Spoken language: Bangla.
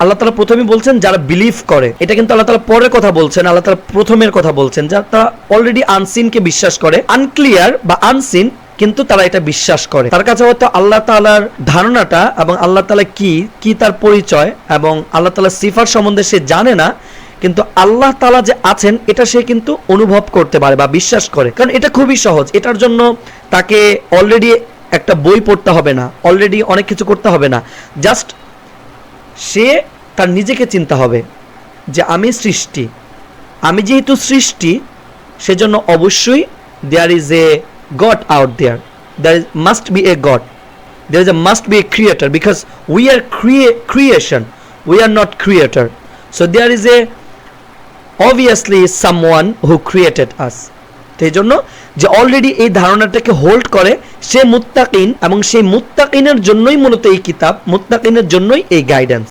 আল্লাহ তাআলা প্রথমেই বলছেন যারা বিলিভ করে, এটা কিন্তু আল্লাহ তাআলা পরের কথা বলছেন, আল্লাহ তাআলা প্রথমের কথা বলছেন, যারা তারা অলরেডি আনসিনকে বিশ্বাস করে, আনক্লিয়ার বা আনসিন কিন্তু তারা এটা বিশ্বাস করে। তার কাছে হয়তো আল্লাহ তাআলার ধারণাটা এবং আল্লাহ তাআলা কি তার পরিচয় এবং আল্লাহ তাআলার সিফাত সম্বন্ধে সে জানে না, কিন্তু আল্লাহ তাআলা যে আছেন এটা সে কিন্তু অনুভব করতে পারে বা বিশ্বাস করে। কারণ এটা খুবই সহজ, এটার জন্য তাকে অলরেডি একটা বই পড়তে হবে না, অলরেডি অনেক কিছু করতে হবে না, জাস্ট সে তার নিজেকে চিন্তা হবে যে আমি সৃষ্টি, আমি যেহেতু সৃষ্টি সেজন্য অবশ্যই there is a god out there, there must be a God, there must be a creator, because we are creation, we are not creator, so there is a obviously someone who created us. সেই জন্য যে অলরেডি এই ধারণাটাকে হোল্ড করে সে মুত্তাকিন, এবং সেই মুত্তাকিনের জন্যই মূলত এই কিতাব, মুত্তাকিনের জন্যই এই গাইডেন্স।